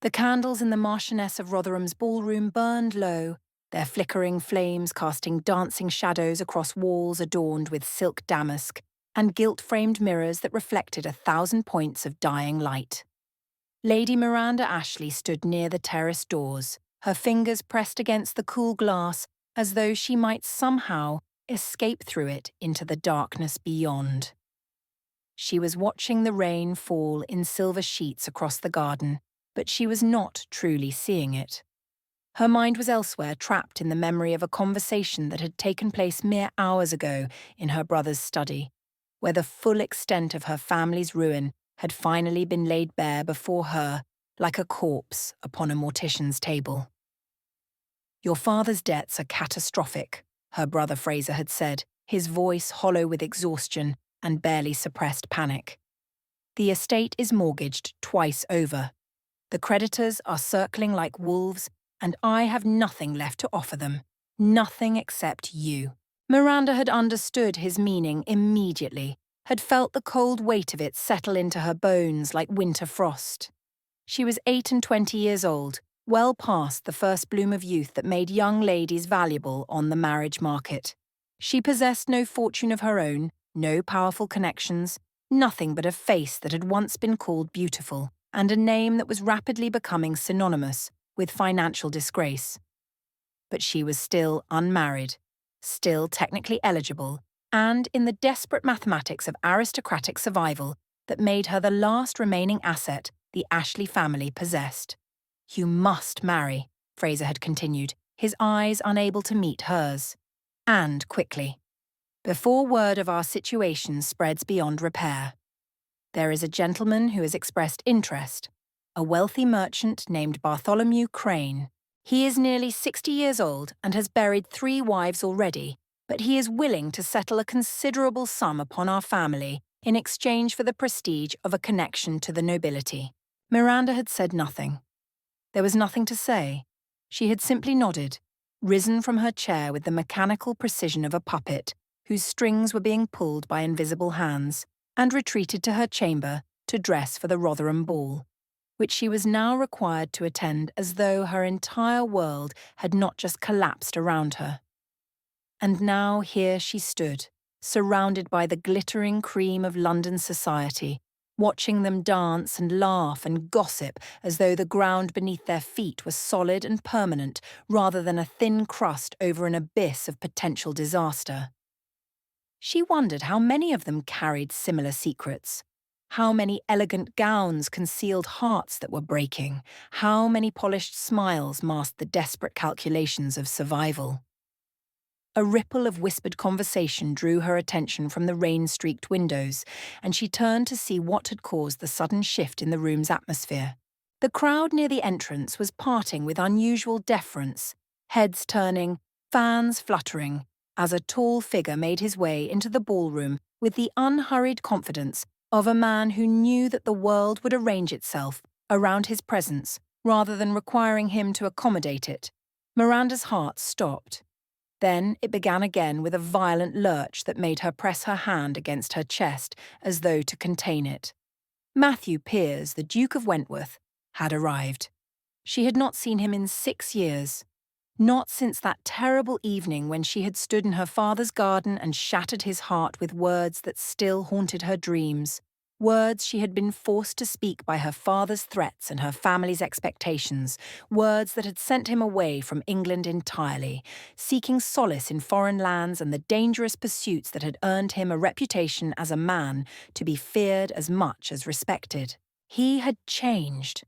The candles in the Marchioness of Rotherham's ballroom burned low, their flickering flames casting dancing shadows across walls adorned with silk damask and gilt-framed mirrors that reflected 1,000 points of dying light. Lady Miranda Ashley stood near the terrace doors, her fingers pressed against the cool glass as though she might somehow escape through it into the darkness beyond. She was watching the rain fall in silver sheets across the garden, but she was not truly seeing it. Her mind was elsewhere, trapped in the memory of a conversation that had taken place mere hours ago in her brother's study, where the full extent of her family's ruin had finally been laid bare before her like a corpse upon a mortician's table. "Your father's debts are catastrophic," her brother Fraser had said, his voice hollow with exhaustion and barely suppressed panic. "The estate is mortgaged twice over. The creditors are circling like wolves, and I have nothing left to offer them. Nothing except you." Miranda had understood his meaning immediately, had felt the cold weight of it settle into her bones like winter frost. She was 28 years old, well past the first bloom of youth that made young ladies valuable on the marriage market. She possessed no fortune of her own, no powerful connections, nothing but a face that had once been called beautiful, and a name that was rapidly becoming synonymous with financial disgrace. But she was still unmarried, still technically eligible, and in the desperate mathematics of aristocratic survival that made her the last remaining asset the Ashley family possessed. "You must marry," Fraser had continued, his eyes unable to meet hers. "And quickly. Before word of our situation spreads beyond repair. There is a gentleman who has expressed interest, a wealthy merchant named Bartholomew Crane. He is nearly 60 years old and has buried 3 wives already, but he is willing to settle a considerable sum upon our family in exchange for the prestige of a connection to the nobility." Miranda had said nothing. There was nothing to say. She had simply nodded, risen from her chair with the mechanical precision of a puppet whose strings were being pulled by invisible hands, and retreated to her chamber to dress for the Rotherham ball, which she was now required to attend as though her entire world had not just collapsed around her. And now here she stood, surrounded by the glittering cream of London society, watching them dance and laugh and gossip as though the ground beneath their feet was solid and permanent rather than a thin crust over an abyss of potential disaster. She wondered how many of them carried similar secrets. How many elegant gowns concealed hearts that were breaking? How many polished smiles masked the desperate calculations of survival? A ripple of whispered conversation drew her attention from the rain-streaked windows, and she turned to see what had caused the sudden shift in the room's atmosphere. The crowd near the entrance was parting with unusual deference, heads turning, fans fluttering, as a tall figure made his way into the ballroom with the unhurried confidence of a man who knew that the world would arrange itself around his presence rather than requiring him to accommodate it. Miranda's heart stopped. Then it began again with a violent lurch that made her press her hand against her chest as though to contain it. Matthew Piers, the Duke of Wentworth, had arrived. She had not seen him in 6 years. Not since that terrible evening when she had stood in her father's garden and shattered his heart with words that still haunted her dreams, words she had been forced to speak by her father's threats and her family's expectations, words that had sent him away from England entirely, seeking solace in foreign lands and the dangerous pursuits that had earned him a reputation as a man to be feared as much as respected. He had changed.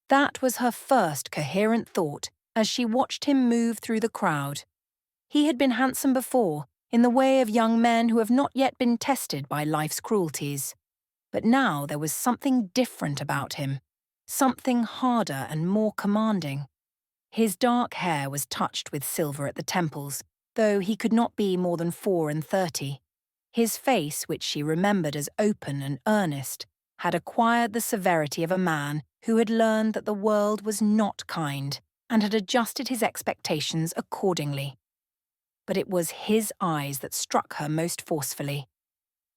That was her first coherent thought as she watched him move through the crowd. He had been handsome before, in the way of young men who have not yet been tested by life's cruelties. But now there was something different about him, something harder and more commanding. His dark hair was touched with silver at the temples, though he could not be more than 34. His face, which she remembered as open and earnest, had acquired the severity of a man who had learned that the world was not kind and had adjusted his expectations accordingly. But it was his eyes that struck her most forcefully.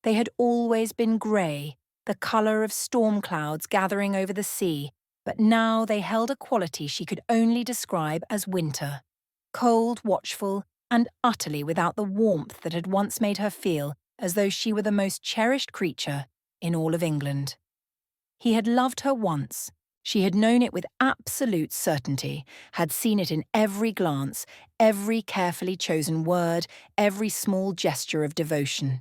They had always been grey, the colour of storm clouds gathering over the sea, But now they held a quality she could only describe as winter, cold, watchful, and utterly without the warmth that had once made her feel as though she were the most cherished creature in all of England. He had loved her once. She had known it with absolute certainty, had seen it in every glance, every carefully chosen word, every small gesture of devotion.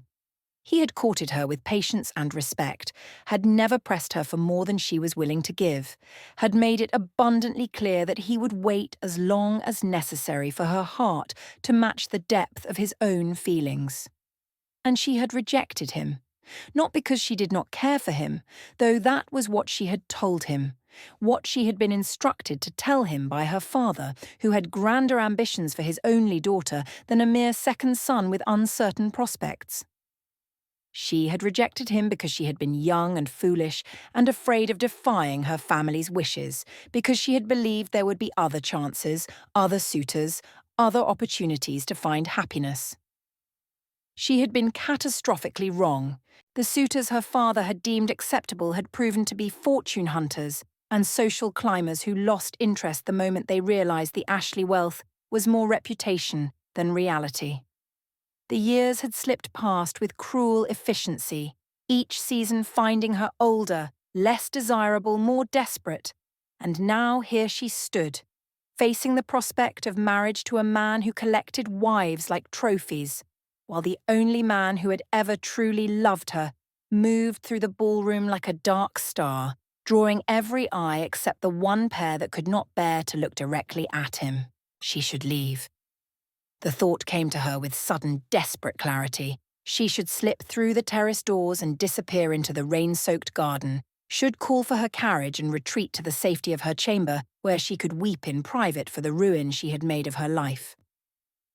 He had courted her with patience and respect, had never pressed her for more than she was willing to give, had made it abundantly clear that he would wait as long as necessary for her heart to match the depth of his own feelings. And she had rejected him, not because she did not care for him, though that was what she had told him, what she had been instructed to tell him by her father, who had grander ambitions for his only daughter than a mere second son with uncertain prospects. She had rejected him because she had been young and foolish and afraid of defying her family's wishes, because she had believed there would be other chances, other suitors, other opportunities to find happiness. She had been catastrophically wrong. The suitors her father had deemed acceptable had proven to be fortune hunters and social climbers who lost interest the moment they realized the Ashley wealth was more reputation than reality. The years had slipped past with cruel efficiency, each season finding her older, less desirable, more desperate. And now here she stood, facing the prospect of marriage to a man who collected wives like trophies, while the only man who had ever truly loved her moved through the ballroom like a dark star, drawing every eye except the one pair that could not bear to look directly at him. She should leave. The thought came to her with sudden, desperate clarity. She should slip through the terrace doors and disappear into the rain-soaked garden, should call for her carriage and retreat to the safety of her chamber, where she could weep in private for the ruin she had made of her life.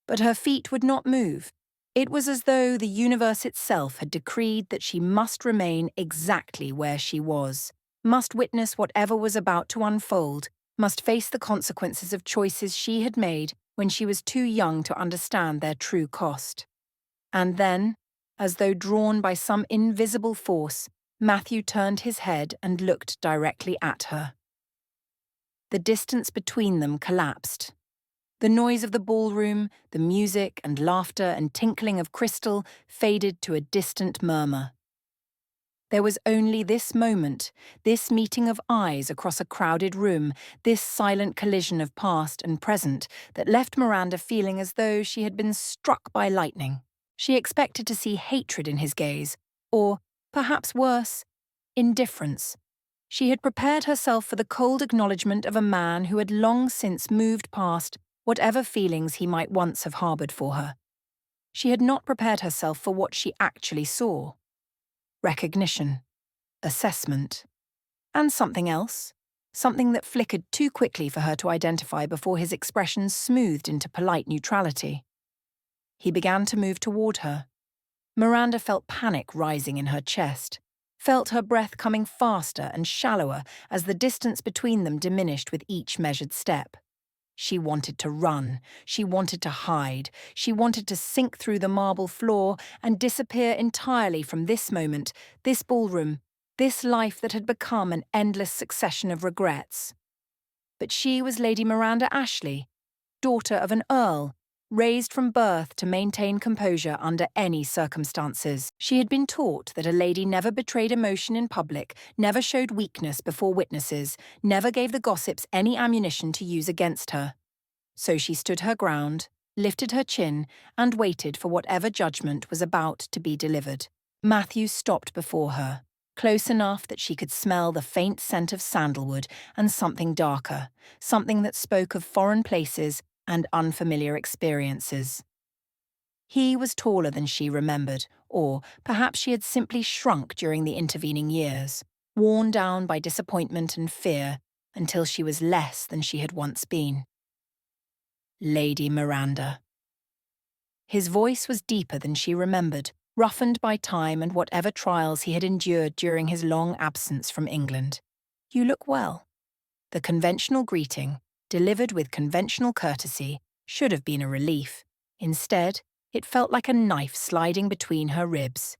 But her feet would not move. It was as though the universe itself had decreed that she must remain exactly where she was, must witness whatever was about to unfold, must face the consequences of choices she had made when she was too young to understand their true cost. And then, as though drawn by some invisible force, Matthew turned his head and looked directly at her. The distance between them collapsed. The noise of the ballroom, the music and laughter and tinkling of crystal faded to a distant murmur. There was only this moment, this meeting of eyes across a crowded room, this silent collision of past and present that left Miranda feeling as though she had been struck by lightning. She expected to see hatred in his gaze, or, perhaps worse, indifference. She had prepared herself for the cold acknowledgement of a man who had long since moved past whatever feelings he might once have harboured for her. She had not prepared herself for what she actually saw. Recognition, assessment, and something else, something that flickered too quickly for her to identify before his expression smoothed into polite neutrality. He began to move toward her. Miranda felt panic rising in her chest, felt her breath coming faster and shallower as the distance between them diminished with each measured step. She wanted to run, she wanted to hide, she wanted to sink through the marble floor and disappear entirely from this moment, this ballroom, this life that had become an endless succession of regrets. But she was Lady Miranda Ashley, daughter of an earl, raised from birth to maintain composure under any circumstances. She had been taught that a lady never betrayed emotion in public, never showed weakness before witnesses, never gave the gossips any ammunition to use against her. So she stood her ground, lifted her chin, and waited for whatever judgment was about to be delivered. Matthew stopped before her, close enough that she could smell the faint scent of sandalwood and something darker, something that spoke of foreign places and unfamiliar experiences. He was taller than she remembered, or perhaps she had simply shrunk during the intervening years, worn down by disappointment and fear, until she was less than she had once been. Lady Miranda. His voice was deeper than she remembered, roughened by time and whatever trials he had endured during his long absence from England. "You look well." The conventional greeting, delivered with conventional courtesy, should have been a relief. Instead, it felt like a knife sliding between her ribs.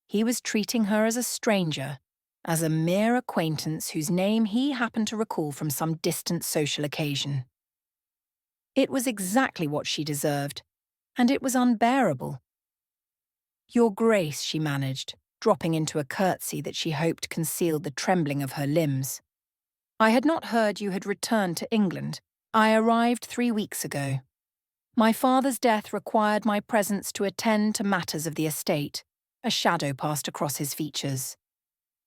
He was treating her as a stranger, as a mere acquaintance whose name he happened to recall from some distant social occasion. It was exactly what she deserved, and it was unbearable. "Your Grace," she managed, dropping into a curtsy that she hoped concealed the trembling of her limbs. "I had not heard you had returned to England. I arrived 3 weeks ago. My father's death required my presence to attend to matters of the estate." A shadow passed across his features.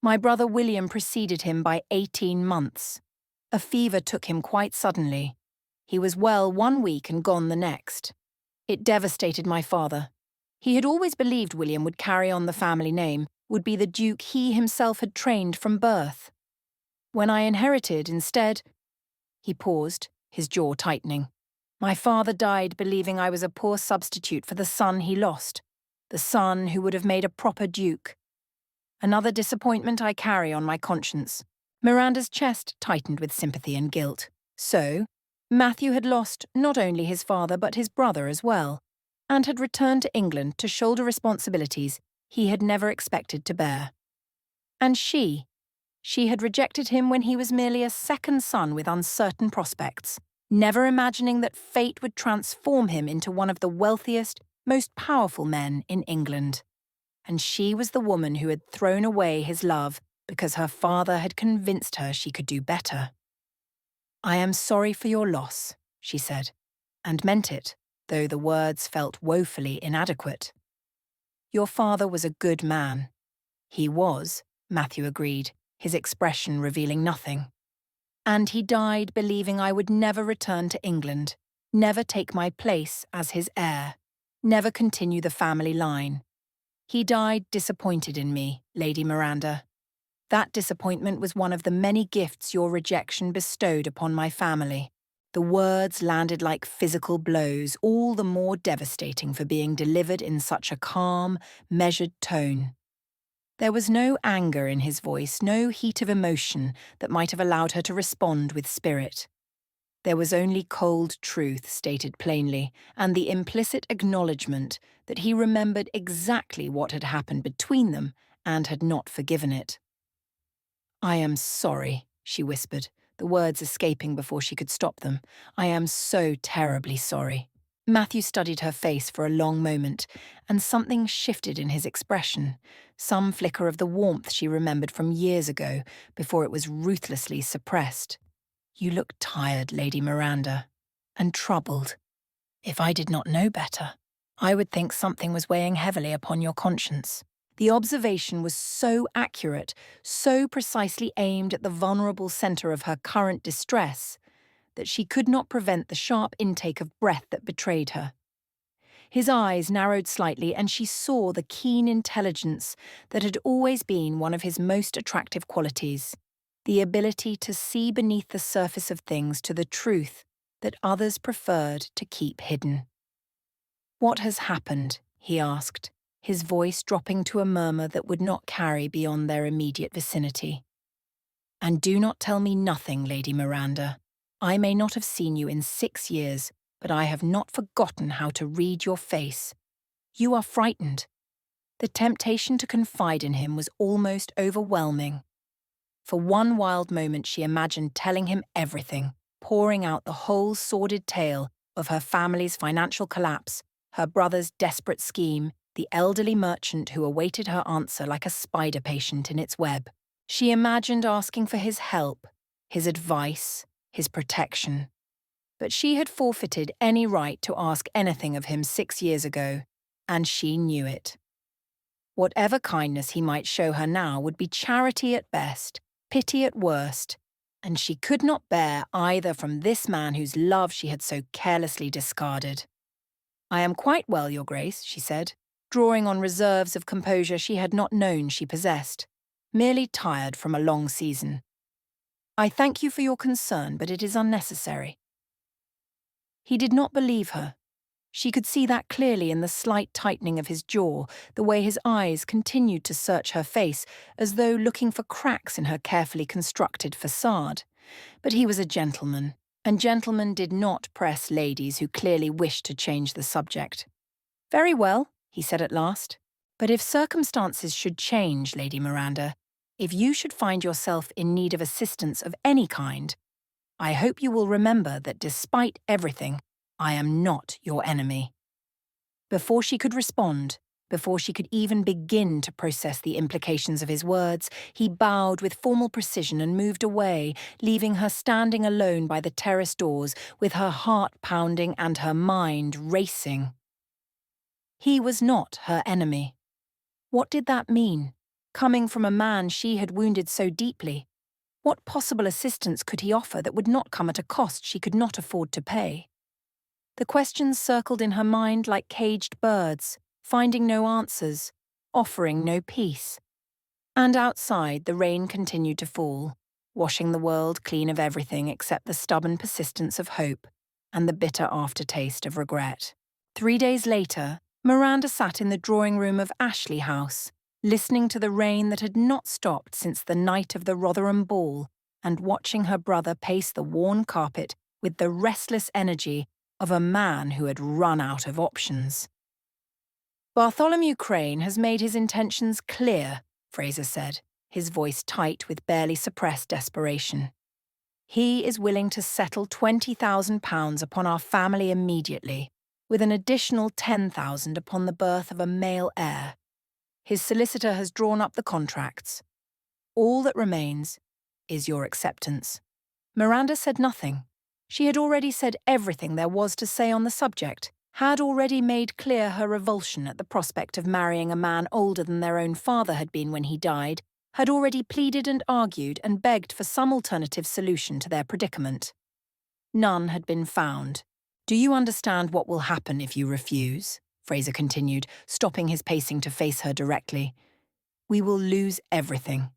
"My brother William preceded him by 18 months. A fever took him quite suddenly. He was well 1 week and gone the next. It devastated my father. He had always believed William would carry on the family name, would be the duke he himself had trained from birth. When I inherited, instead—" He paused, his jaw tightening. "My father died believing I was a poor substitute for the son he lost, the son who would have made a proper duke. Another disappointment I carry on my conscience." Miranda's chest tightened with sympathy and guilt. So, Matthew had lost not only his father but his brother as well, and had returned to England to shoulder responsibilities he had never expected to bear. And she had rejected him when he was merely a second son with uncertain prospects, never imagining that fate would transform him into one of the wealthiest, most powerful men in England. And she was the woman who had thrown away his love because her father had convinced her she could do better. "I am sorry for your loss," she said, and meant it, though the words felt woefully inadequate. "Your father was a good man." "He was," Matthew agreed, his expression revealing nothing. "And he died believing I would never return to England, never take my place as his heir, never continue the family line. He died disappointed in me, Lady Miranda. That disappointment was one of the many gifts your rejection bestowed upon my family." The words landed like physical blows, all the more devastating for being delivered in such a calm, measured tone. There was no anger in his voice, no heat of emotion that might have allowed her to respond with spirit. There was only cold truth stated plainly, and the implicit acknowledgement that he remembered exactly what had happened between them and had not forgiven it. "I am sorry," she whispered, the words escaping before she could stop them. "I am so terribly sorry." Matthew studied her face for a long moment, and something shifted in his expression, some flicker of the warmth she remembered from years ago, before it was ruthlessly suppressed. "You look tired, Lady Miranda, and troubled. If I did not know better, I would think something was weighing heavily upon your conscience." The observation was so accurate, so precisely aimed at the vulnerable centre of her current distress, that she could not prevent the sharp intake of breath that betrayed her. His eyes narrowed slightly, and she saw the keen intelligence that had always been one of his most attractive qualities, the ability to see beneath the surface of things to the truth that others preferred to keep hidden. "What has happened?" he asked, his voice dropping to a murmur that would not carry beyond their immediate vicinity. "And do not tell me nothing, Lady Miranda. I may not have seen you in 6 years, but I have not forgotten how to read your face. You are frightened." The temptation to confide in him was almost overwhelming. For one wild moment she imagined telling him everything, pouring out the whole sordid tale of her family's financial collapse, her brother's desperate scheme, the elderly merchant who awaited her answer like a spider patient in its web. She imagined asking for his help, his advice, his protection. But she had forfeited any right to ask anything of him 6 years ago, and she knew it. Whatever kindness he might show her now would be charity at best, pity at worst, and she could not bear either from this man whose love she had so carelessly discarded. "I am quite well, Your Grace," she said, drawing on reserves of composure she had not known she possessed, merely tired from a long season. "I thank you for your concern, but it is unnecessary." He did not believe her. She could see that clearly in the slight tightening of his jaw, the way his eyes continued to search her face, as though looking for cracks in her carefully constructed facade. But he was a gentleman, and gentlemen did not press ladies who clearly wished to change the subject. "Very well," he said at last. "But if circumstances should change, Lady Miranda, If you should find yourself in need of assistance of any kind, I hope you will remember that despite everything, I am not your enemy." Before she could respond, before she could even begin to process the implications of his words, he bowed with formal precision and moved away, leaving her standing alone by the terrace doors with her heart pounding and her mind racing. He was not her enemy. What did that mean? Coming from a man she had wounded so deeply, what possible assistance could he offer that would not come at a cost she could not afford to pay? The questions circled in her mind like caged birds, finding no answers, offering no peace. And outside, the rain continued to fall, washing the world clean of everything except the stubborn persistence of hope and the bitter aftertaste of regret. 3 days later, Miranda sat in the drawing room of Ashley House, listening to the rain that had not stopped since the night of the Rotherham ball and watching her brother pace the worn carpet with the restless energy of a man who had run out of options. "Bartholomew Crane has made his intentions clear," Fraser said, his voice tight with barely suppressed desperation. "He is willing to settle £20,000 upon our family immediately, with an additional £10,000 upon the birth of a male heir. His solicitor has drawn up the contracts. All that remains is your acceptance." Miranda said nothing. She had already said everything there was to say on the subject, had already made clear her revulsion at the prospect of marrying a man older than their own father had been when he died, had already pleaded and argued and begged for some alternative solution to their predicament. None had been found. "Do you understand what will happen if you refuse?" Fraser continued, stopping his pacing to face her directly. "We will lose everything.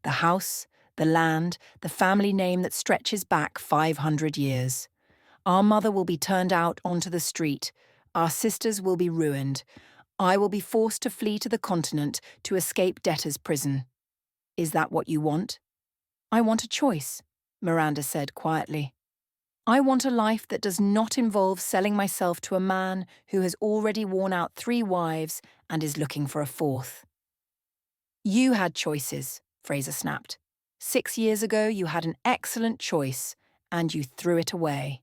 The house, the land, the family name that stretches back 500 years. Our mother will be turned out onto the street. Our sisters will be ruined. I will be forced to flee to the continent to escape debtor's prison. Is that what you want?" "I want a choice," Miranda said quietly. "I want a life that does not involve selling myself to a man who has already worn out 3 wives and is looking for a 4th. "You had choices," Fraser snapped. 6 years ago, you had an excellent choice, and you threw it away.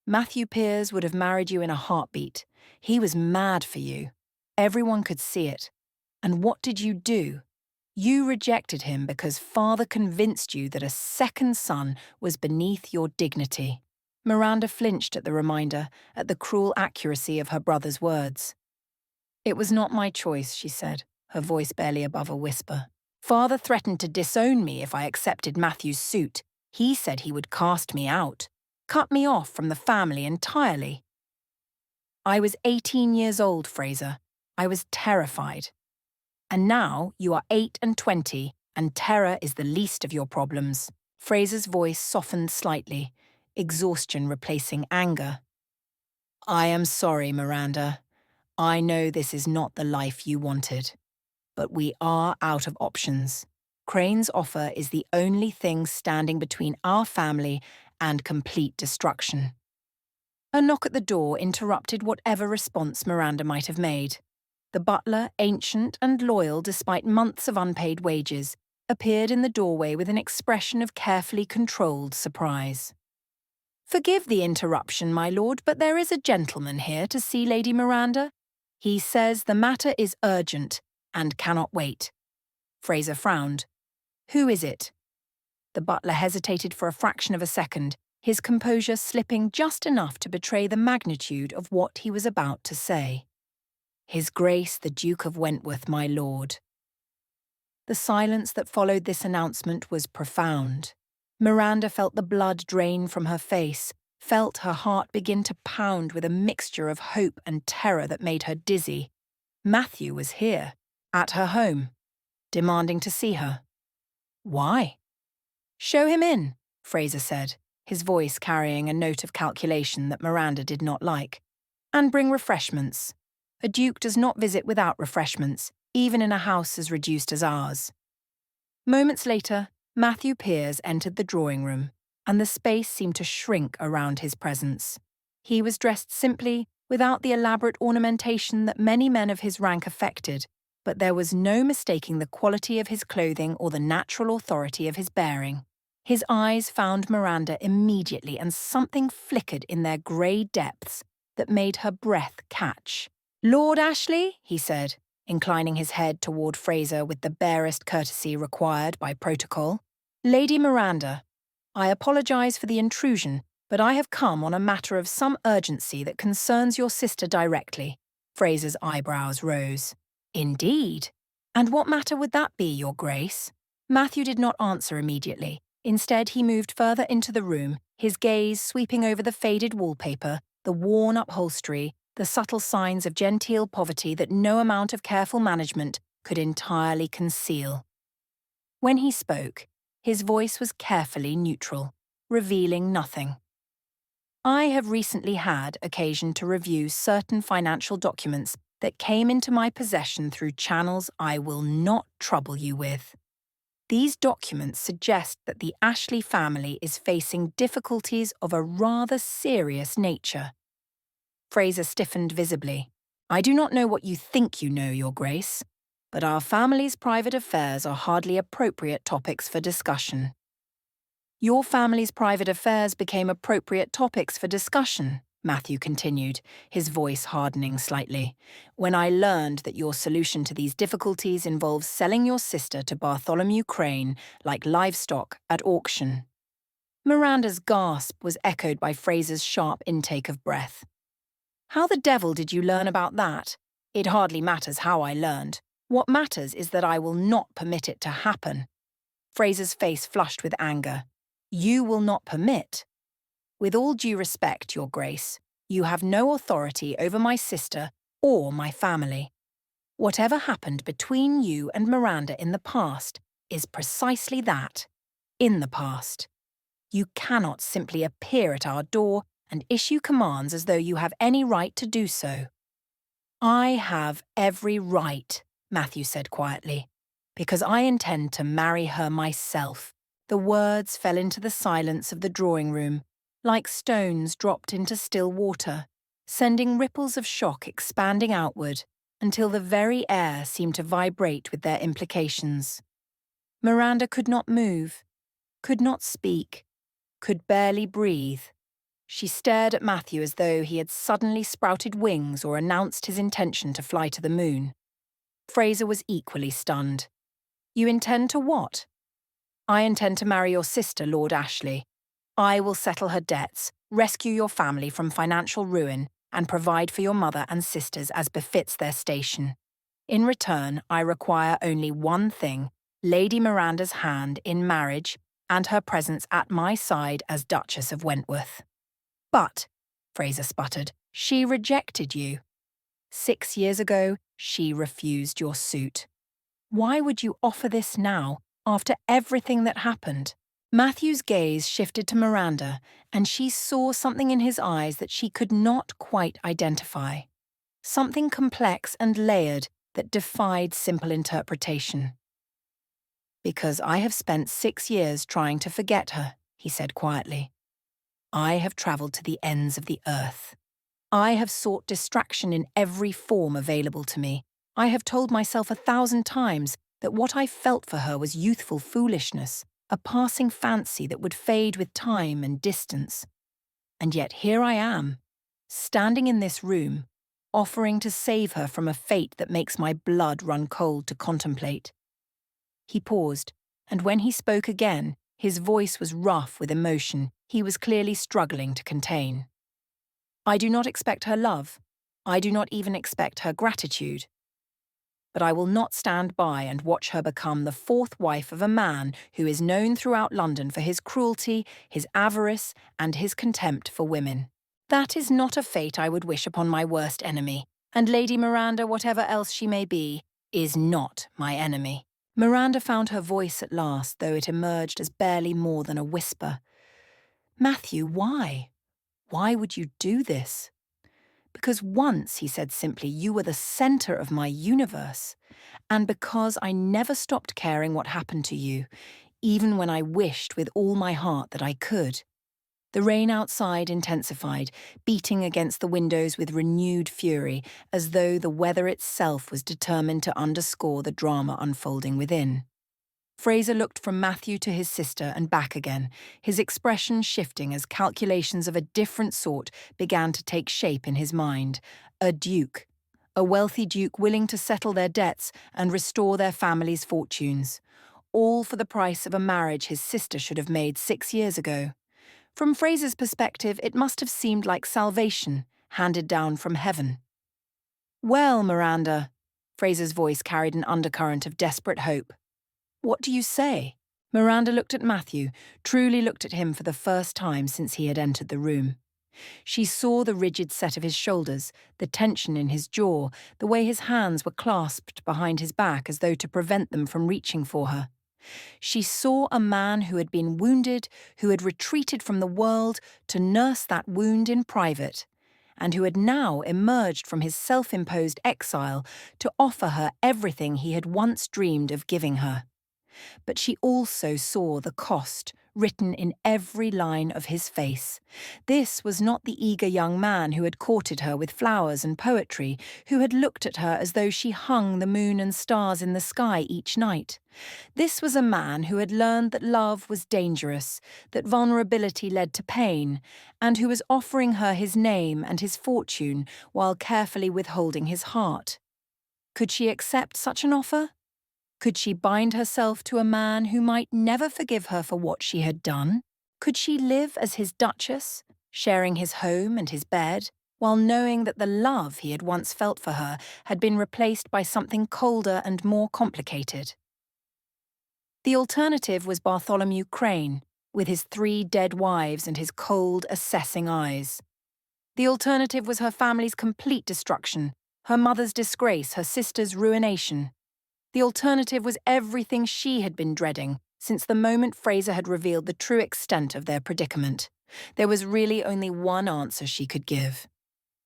Matthew Piers would have married you in a heartbeat. He was mad for you. Everyone could see it. And what did you do? You rejected him because father convinced you that a second son was beneath your dignity." Miranda flinched at the reminder, at the cruel accuracy of her brother's words. "It was not my choice," she said, her voice barely above a whisper. "Father threatened to disown me if I accepted Matthew's suit. He said he would cast me out, cut me off from the family entirely. I was 18 years old, Fraser. I was terrified. And now you are 8 and 20, and terror is the least of your problems." Fraser's voice softened slightly, exhaustion replacing anger. "I am sorry, Miranda. I know this is not the life you wanted. But we are out of options. Crane's offer is the only thing standing between our family and complete destruction." A knock at the door interrupted whatever response Miranda might have made. The butler, ancient and loyal despite months of unpaid wages, appeared in the doorway with an expression of carefully controlled surprise. "Forgive the interruption, my lord, but there is a gentleman here to see Lady Miranda. He says the matter is urgent and cannot wait." Fraser frowned. "Who is it?" The butler hesitated for a fraction of a second, his composure slipping just enough to betray the magnitude of what he was about to say. "His Grace the Duke of Wentworth, my lord." The silence that followed this announcement was profound. Miranda felt the blood drain from her face, felt her heart begin to pound with a mixture of hope and terror that made her dizzy. Matthew was here, at her home, demanding to see her. Why? "Show him in," Fraser said, his voice carrying a note of calculation that Miranda did not like. "And bring refreshments. A duke does not visit without refreshments, even in a house as reduced as ours." Moments later, Matthew Piers entered the drawing room, and the space seemed to shrink around his presence. He was dressed simply, without the elaborate ornamentation that many men of his rank affected, but there was no mistaking the quality of his clothing or the natural authority of his bearing. His eyes found Miranda immediately, and something flickered in their grey depths that made her breath catch. "Lord Ashley," he said, inclining his head toward Fraser with the barest courtesy required by protocol. "Lady Miranda, I apologize for the intrusion, but I have come on a matter of some urgency that concerns your sister directly." Fraser's eyebrows rose. "Indeed? And what matter would that be, Your Grace?" Matthew did not answer immediately. Instead, he moved further into the room, his gaze sweeping over the faded wallpaper, the worn upholstery, the subtle signs of genteel poverty that no amount of careful management could entirely conceal. When he spoke, his voice was carefully neutral, revealing nothing. "I have recently had occasion to review certain financial documents that came into my possession through channels I will not trouble you with. These documents suggest that the Ashley family is facing difficulties of a rather serious nature." Fraser stiffened visibly. "I do not know what you think you know, Your Grace, but our family's private affairs are hardly appropriate topics for discussion." "Your family's private affairs became appropriate topics for discussion," Matthew continued, his voice hardening slightly, "when I learned that your solution to these difficulties involves selling your sister to Bartholomew Crane like livestock at auction." Miranda's gasp was echoed by Fraser's sharp intake of breath. "How the devil did you learn about that? It hardly matters how I learned. What matters is that I will not permit it to happen." Fraser's face flushed with anger. "You will not permit? With all due respect, Your Grace, you have no authority over my sister or my family. Whatever happened between you and Miranda in the past is precisely that, in the past. You cannot simply appear at our door and issue commands as though you have any right to do so." "I have every right," Matthew said quietly, "because I intend to marry her myself." The words fell into the silence of the drawing room, like stones dropped into still water, sending ripples of shock expanding outward until the very air seemed to vibrate with their implications. Miranda could not move, could not speak, could barely breathe. She stared at Matthew as though he had suddenly sprouted wings or announced his intention to fly to the moon. Fraser was equally stunned. "You intend to what?" "I intend to marry your sister, Lord Ashley. I will settle her debts, rescue your family from financial ruin, and provide for your mother and sisters as befits their station. In return, I require only one thing: Lady Miranda's hand in marriage and her presence at my side as Duchess of Wentworth." "But," Fraser sputtered, "she rejected you. 6 years ago, she refused your suit. Why would you offer this now, after everything that happened?" Matthew's gaze shifted to Miranda, and she saw something in his eyes that she could not quite identify. Something complex and layered that defied simple interpretation. "Because I have spent 6 years trying to forget her," he said quietly. "I have travelled to the ends of the earth. I have sought distraction in every form available to me. I have told myself 1,000 times that what I felt for her was youthful foolishness, a passing fancy that would fade with time and distance. And yet here I am, standing in this room, offering to save her from a fate that makes my blood run cold to contemplate." He paused, and when he spoke again, his voice was rough with emotion he was clearly struggling to contain. "I do not expect her love. I do not even expect her gratitude. But I will not stand by and watch her become the fourth wife of a man who is known throughout London for his cruelty, his avarice, and his contempt for women. That is not a fate I would wish upon my worst enemy, and Lady Miranda, whatever else she may be, is not my enemy." Miranda found her voice at last, though it emerged as barely more than a whisper. "Matthew, why? Why would you do this?" "Because once," he said simply, "you were the centre of my universe. And because I never stopped caring what happened to you, even when I wished with all my heart that I could." The rain outside intensified, beating against the windows with renewed fury, as though the weather itself was determined to underscore the drama unfolding within. Fraser looked from Matthew to his sister and back again, his expression shifting as calculations of a different sort began to take shape in his mind. A duke. A wealthy duke willing to settle their debts and restore their family's fortunes. All for the price of a marriage his sister should have made 6 years ago. From Fraser's perspective, it must have seemed like salvation, handed down from heaven. "Well, Miranda," Fraser's voice carried an undercurrent of desperate hope. "What do you say?" Miranda looked at Matthew, truly looked at him for the first time since he had entered the room. She saw the rigid set of his shoulders, the tension in his jaw, the way his hands were clasped behind his back as though to prevent them from reaching for her. She saw a man who had been wounded, who had retreated from the world to nurse that wound in private, and who had now emerged from his self-imposed exile to offer her everything he had once dreamed of giving her. But she also saw the cost written in every line of his face. This was not the eager young man who had courted her with flowers and poetry, who had looked at her as though she hung the moon and stars in the sky each night. This was a man who had learned that love was dangerous, that vulnerability led to pain, and who was offering her his name and his fortune while carefully withholding his heart. Could she accept such an offer? Could she bind herself to a man who might never forgive her for what she had done? Could she live as his duchess, sharing his home and his bed, while knowing that the love he had once felt for her had been replaced by something colder and more complicated? The alternative was Bartholomew Crane, with his 3 dead wives and his cold, assessing eyes. The alternative was her family's complete destruction, her mother's disgrace, her sister's ruination. The alternative was everything she had been dreading since the moment Fraser had revealed the true extent of their predicament. There was really only one answer she could give.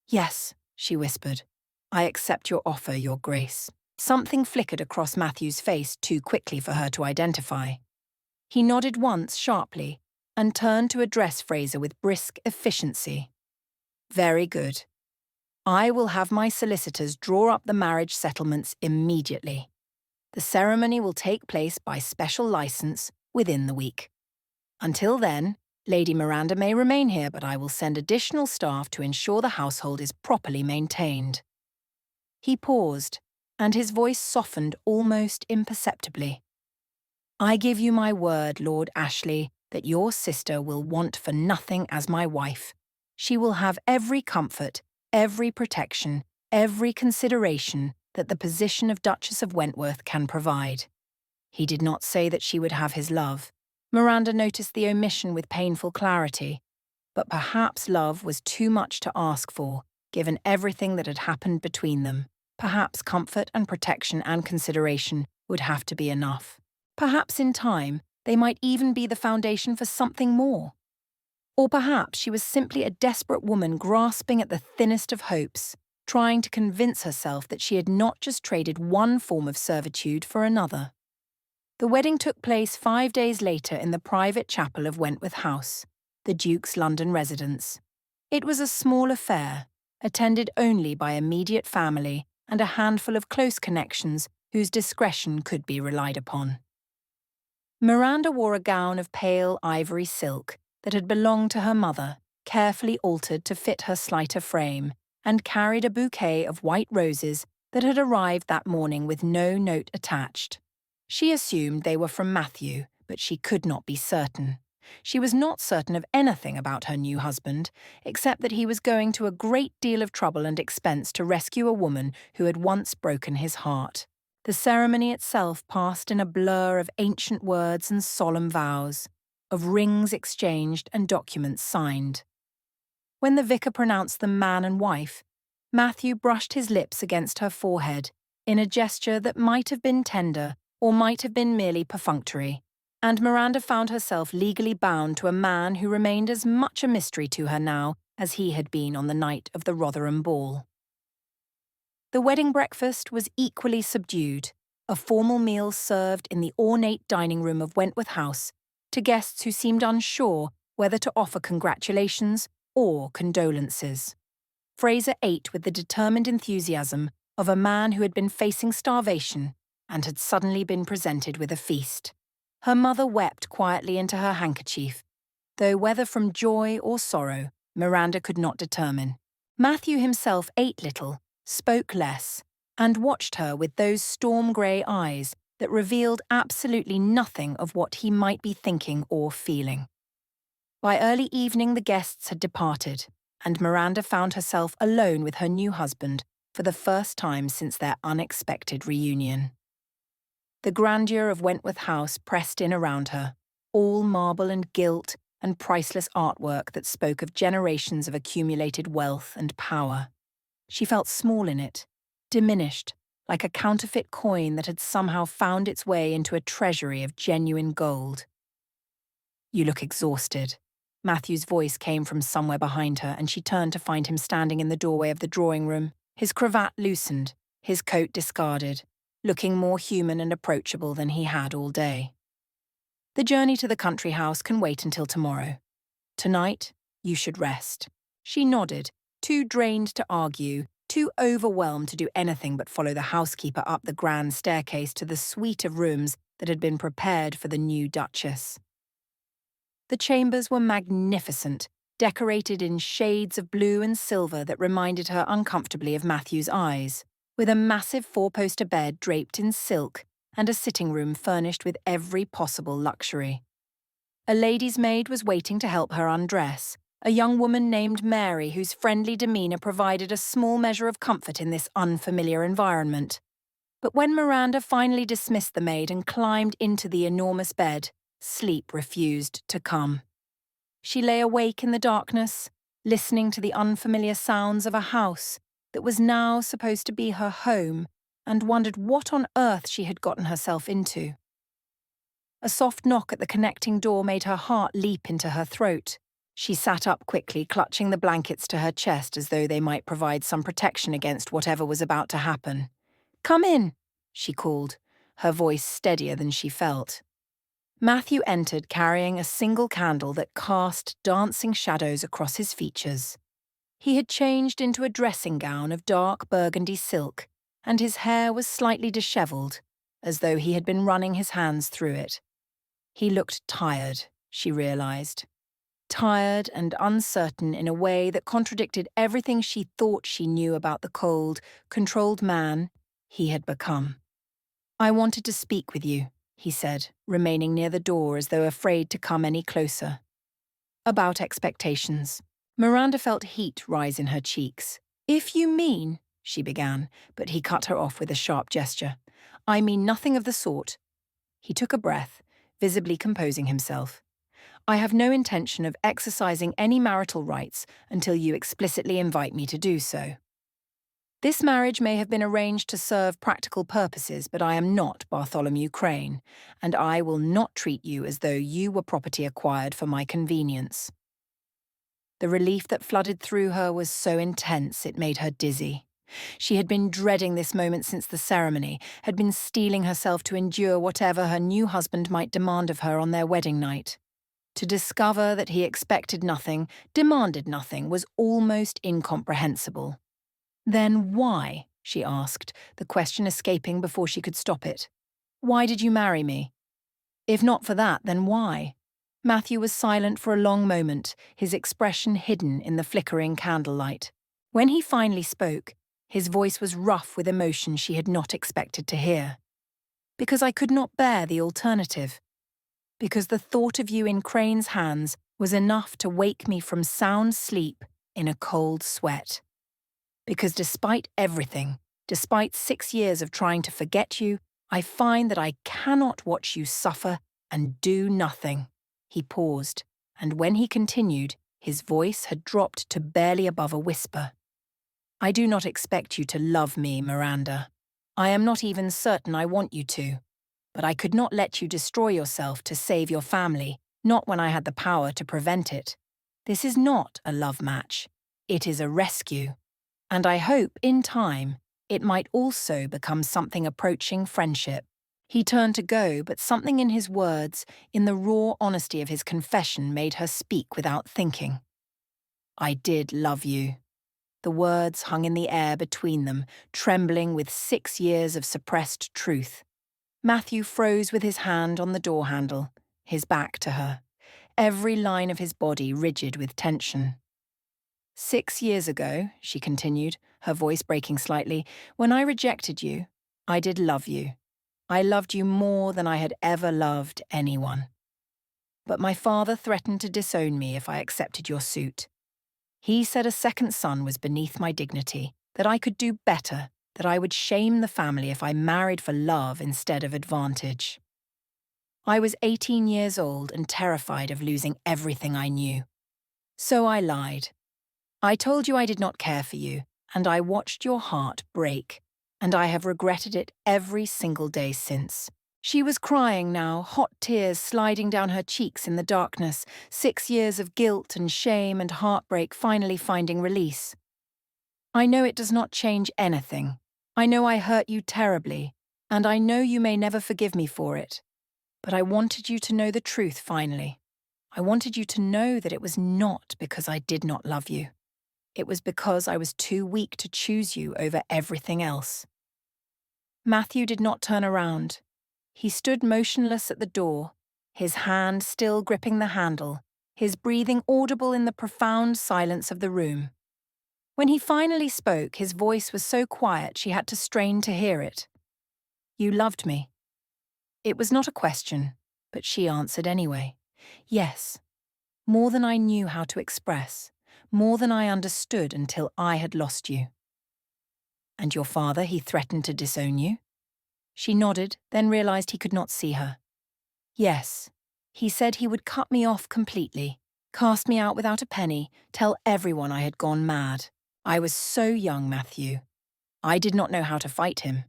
"Yes," she whispered. "I accept your offer, Your Grace." Something flickered across Matthew's face too quickly for her to identify. He nodded once sharply and turned to address Fraser with brisk efficiency. "Very good. I will have my solicitors draw up the marriage settlements immediately. The ceremony will take place by special license within the week. Until then, Lady Miranda may remain here, but I will send additional staff to ensure the household is properly maintained." He paused, and his voice softened almost imperceptibly. "I give you my word, Lord Ashley, that your sister will want for nothing as my wife. She will have every comfort, every protection, every consideration that the position of Duchess of Wentworth can provide." He did not say that she would have his love. Miranda noticed the omission with painful clarity. But perhaps love was too much to ask for, given everything that had happened between them. Perhaps comfort and protection and consideration would have to be enough. Perhaps in time, they might even be the foundation for something more. Or perhaps she was simply a desperate woman grasping at the thinnest of hopes, trying to convince herself that she had not just traded one form of servitude for another. The wedding took place 5 days later in the private chapel of Wentworth House, the Duke's London residence. It was a small affair, attended only by immediate family and a handful of close connections whose discretion could be relied upon. Miranda wore a gown of pale ivory silk that had belonged to her mother, carefully altered to fit her slighter frame, and carried a bouquet of white roses that had arrived that morning with no note attached. She assumed they were from Matthew, but she could not be certain. She was not certain of anything about her new husband, except that he was going to a great deal of trouble and expense to rescue a woman who had once broken his heart. The ceremony itself passed in a blur of ancient words and solemn vows, of rings exchanged and documents signed. When the vicar pronounced them man and wife, Matthew brushed his lips against her forehead in a gesture that might have been tender or might have been merely perfunctory, and Miranda found herself legally bound to a man who remained as much a mystery to her now as he had been on the night of the Rotherham ball. The wedding breakfast was equally subdued, a formal meal served in the ornate dining room of Wentworth House to guests who seemed unsure whether to offer congratulations or condolences. Fraser ate with the determined enthusiasm of a man who had been facing starvation and had suddenly been presented with a feast. Her mother wept quietly into her handkerchief, though whether from joy or sorrow, Miranda could not determine. Matthew himself ate little, spoke less, and watched her with those storm-grey eyes that revealed absolutely nothing of what he might be thinking or feeling. By early evening the guests had departed, and Miranda found herself alone with her new husband for the first time since their unexpected reunion. The grandeur of Wentworth House pressed in around her, all marble and gilt and priceless artwork that spoke of generations of accumulated wealth and power. She felt small in it, diminished, like a counterfeit coin that had somehow found its way into a treasury of genuine gold. "You look exhausted." Matthew's voice came from somewhere behind her, and she turned to find him standing in the doorway of the drawing room, his cravat loosened, his coat discarded, looking more human and approachable than he had all day. "The journey to the country house can wait until tomorrow. Tonight, you should rest." She nodded, too drained to argue, too overwhelmed to do anything but follow the housekeeper up the grand staircase to the suite of rooms that had been prepared for the new Duchess. The chambers were magnificent, decorated in shades of blue and silver that reminded her uncomfortably of Matthew's eyes, with a massive four-poster bed draped in silk and a sitting room furnished with every possible luxury. A lady's maid was waiting to help her undress, a young woman named Mary whose friendly demeanour provided a small measure of comfort in this unfamiliar environment. But when Miranda finally dismissed the maid and climbed into the enormous bed, sleep refused to come. She lay awake in the darkness, listening to the unfamiliar sounds of a house that was now supposed to be her home, and wondered what on earth she had gotten herself into. A soft knock at the connecting door made her heart leap into her throat. She sat up quickly, clutching the blankets to her chest as though they might provide some protection against whatever was about to happen. "Come in," she called, her voice steadier than she felt. Matthew entered carrying a single candle that cast dancing shadows across his features. He had changed into a dressing gown of dark burgundy silk, and his hair was slightly dishevelled, as though he had been running his hands through it. He looked tired, she realised. Tired and uncertain in a way that contradicted everything she thought she knew about the cold, controlled man he had become. "I wanted to speak with you," he said, remaining near the door as though afraid to come any closer. "About expectations." Miranda felt heat rise in her cheeks. "If you mean," she began, but he cut her off with a sharp gesture. "I mean nothing of the sort." He took a breath, visibly composing himself. "I have no intention of exercising any marital rights until you explicitly invite me to do so. This marriage may have been arranged to serve practical purposes, but I am not Bartholomew Crane, and I will not treat you as though you were property acquired for my convenience." The relief that flooded through her was so intense it made her dizzy. She had been dreading this moment since the ceremony, had been steeling herself to endure whatever her new husband might demand of her on their wedding night. To discover that he expected nothing, demanded nothing, was almost incomprehensible. "Then why?" she asked, the question escaping before she could stop it. "Why did you marry me? If not for that, then why?" Matthew was silent for a long moment, his expression hidden in the flickering candlelight. When he finally spoke, his voice was rough with emotion she had not expected to hear. "Because I could not bear the alternative. Because the thought of you in Crane's hands was enough to wake me from sound sleep in a cold sweat. Because despite everything, despite 6 years of trying to forget you, I find that I cannot watch you suffer and do nothing." He paused, and when he continued, his voice had dropped to barely above a whisper. "I do not expect you to love me, Miranda. I am not even certain I want you to. But I could not let you destroy yourself to save your family, not when I had the power to prevent it. This is not a love match. It is a rescue. And I hope, in time, it might also become something approaching friendship." He turned to go, but something in his words, in the raw honesty of his confession, made her speak without thinking. I did love you. The words hung in the air between them, trembling with 6 years of suppressed truth. Matthew froze with his hand on the door handle, his back to her, every line of his body rigid with tension. 6 years ago, she continued, her voice breaking slightly, when I rejected you, I did love you. I loved you more than I had ever loved anyone. But my father threatened to disown me if I accepted your suit. He said a second son was beneath my dignity, that I could do better, that I would shame the family if I married for love instead of advantage. I was 18 years old and terrified of losing everything I knew. So I lied. I told you I did not care for you, and I watched your heart break, and I have regretted it every single day since. She was crying now, hot tears sliding down her cheeks in the darkness, 6 years of guilt and shame and heartbreak finally finding release. I know it does not change anything. I know I hurt you terribly, and I know you may never forgive me for it. But I wanted you to know the truth finally. I wanted you to know that it was not because I did not love you. It was because I was too weak to choose you over everything else. Matthew did not turn around. He stood motionless at the door, his hand still gripping the handle, his breathing audible in the profound silence of the room. When he finally spoke, his voice was so quiet she had to strain to hear it. You loved me. It was not a question, but she answered anyway. Yes, more than I knew how to express, more than I understood until I had lost you. And your father, he threatened to disown you? She nodded, then realized he could not see her. Yes, he said he would cut me off completely, cast me out without a penny, tell everyone I had gone mad. I was so young, Matthew. I did not know how to fight him.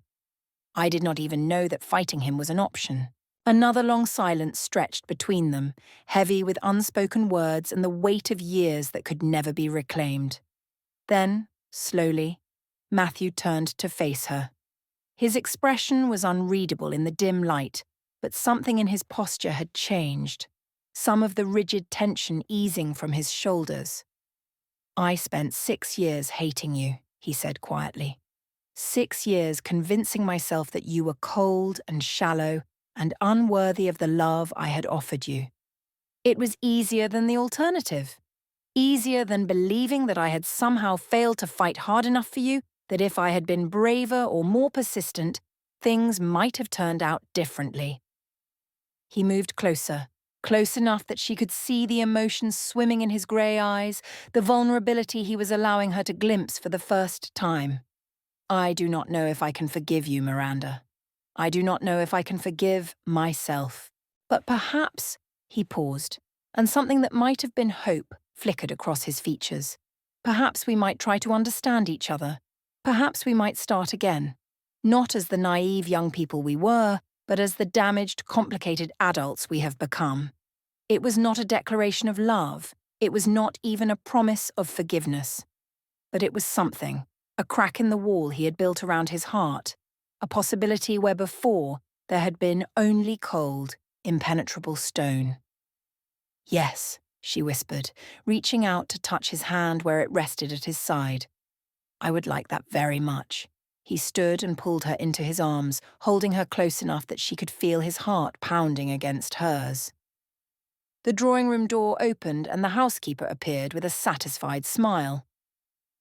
I did not even know that fighting him was an option. Another long silence stretched between them, heavy with unspoken words and the weight of years that could never be reclaimed. Then, slowly, Matthew turned to face her. His expression was unreadable in the dim light, but something in his posture had changed, some of the rigid tension easing from his shoulders. I spent 6 years hating you, he said quietly. 6 years convincing myself that you were cold and shallow and unworthy of the love I had offered you. It was easier than the alternative. Easier than believing that I had somehow failed to fight hard enough for you, that if I had been braver or more persistent, things might have turned out differently. He moved closer, close enough that she could see the emotions swimming in his grey eyes, the vulnerability he was allowing her to glimpse for the first time. I do not know if I can forgive you, Miranda. I do not know if I can forgive myself. But perhaps, he paused, and something that might have been hope flickered across his features. Perhaps we might try to understand each other. Perhaps we might start again. Not as the naive young people we were, but as the damaged, complicated adults we have become. It was not a declaration of love. It was not even a promise of forgiveness. But it was something, a crack in the wall he had built around his heart, a possibility where before there had been only cold, impenetrable stone. Yes, she whispered, reaching out to touch his hand where it rested at his side. I would like that very much. He stood and pulled her into his arms, holding her close enough that she could feel his heart pounding against hers. The drawing room door opened and the housekeeper appeared with a satisfied smile.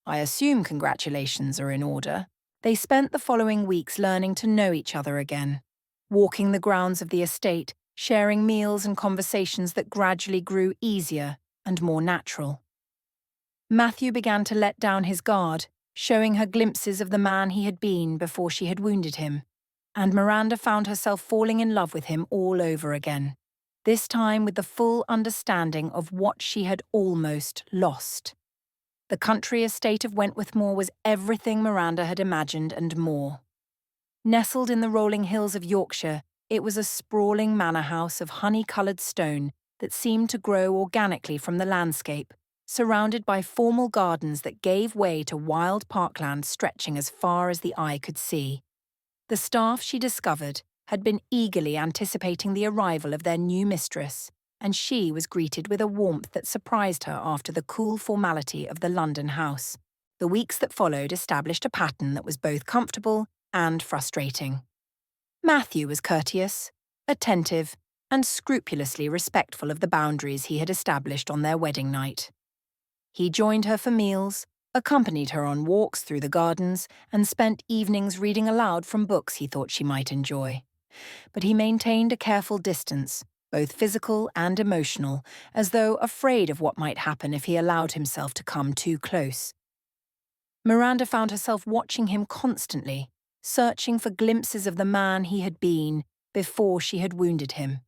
I assume congratulations are in order. They spent the following weeks learning to know each other again, walking the grounds of the estate, sharing meals and conversations that gradually grew easier and more natural. Matthew began to let down his guard, showing her glimpses of the man he had been before she had wounded him, and Miranda found herself falling in love with him all over again, this time with the full understanding of what she had almost lost. The country estate of Wentworthmore was everything Miranda had imagined and more. Nestled in the rolling hills of Yorkshire, it was a sprawling manor house of honey-coloured stone that seemed to grow organically from the landscape, surrounded by formal gardens that gave way to wild parkland stretching as far as the eye could see. The staff, she discovered, had been eagerly anticipating the arrival of their new mistress, and she was greeted with a warmth that surprised her after the cool formality of the London house. The weeks that followed established a pattern that was both comfortable and frustrating. Matthew was courteous, attentive, and scrupulously respectful of the boundaries he had established on their wedding night. He joined her for meals, accompanied her on walks through the gardens, and spent evenings reading aloud from books he thought she might enjoy. But he maintained a careful distance, both physical and emotional, as though afraid of what might happen if he allowed himself to come too close. Miranda found herself watching him constantly, searching for glimpses of the man he had been before she had wounded him.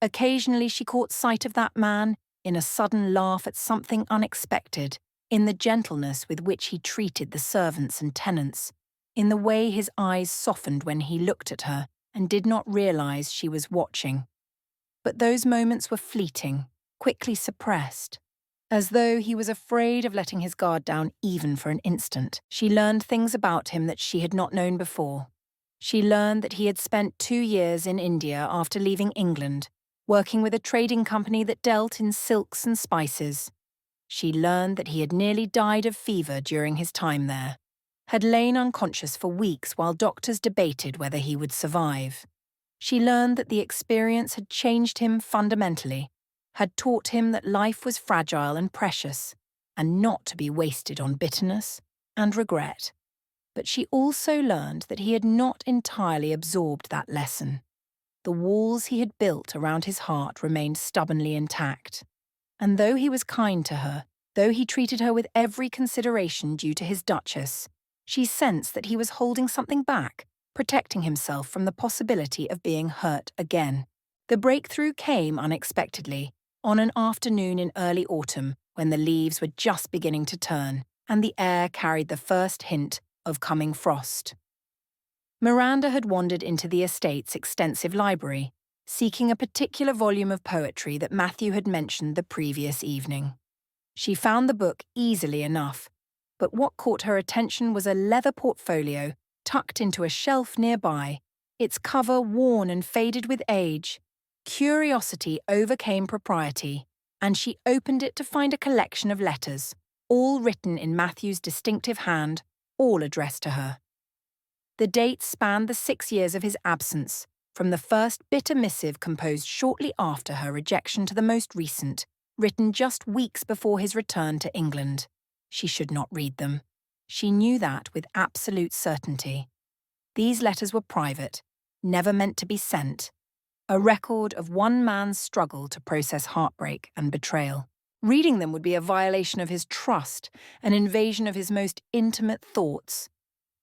Occasionally she caught sight of that man in a sudden laugh at something unexpected, in the gentleness with which he treated the servants and tenants, in the way his eyes softened when he looked at her and did not realize she was watching. But those moments were fleeting, quickly suppressed. As though he was afraid of letting his guard down even for an instant, she learned things about him that she had not known before. She learned that he had spent 2 years in India after leaving England, working with a trading company that dealt in silks and spices. She learned that he had nearly died of fever during his time there, had lain unconscious for weeks while doctors debated whether he would survive. She learned that the experience had changed him fundamentally, had taught him that life was fragile and precious, and not to be wasted on bitterness and regret. But she also learned that he had not entirely absorbed that lesson. The walls he had built around his heart remained stubbornly intact. And though he was kind to her, though he treated her with every consideration due to his duchess, she sensed that he was holding something back, protecting himself from the possibility of being hurt again. The breakthrough came unexpectedly, on an afternoon in early autumn when the leaves were just beginning to turn and the air carried the first hint of coming frost. Miranda had wandered into the estate's extensive library, seeking a particular volume of poetry that Matthew had mentioned the previous evening. She found the book easily enough, but what caught her attention was a leather portfolio tucked into a shelf nearby, its cover worn and faded with age. Curiosity overcame propriety, and she opened it to find a collection of letters, all written in Matthew's distinctive hand, all addressed to her. The dates spanned the 6 years of his absence, from the first bitter missive composed shortly after her rejection to the most recent, written just weeks before his return to England. She should not read them. She knew that with absolute certainty. These letters were private, never meant to be sent, a record of one man's struggle to process heartbreak and betrayal. Reading them would be a violation of his trust, an invasion of his most intimate thoughts.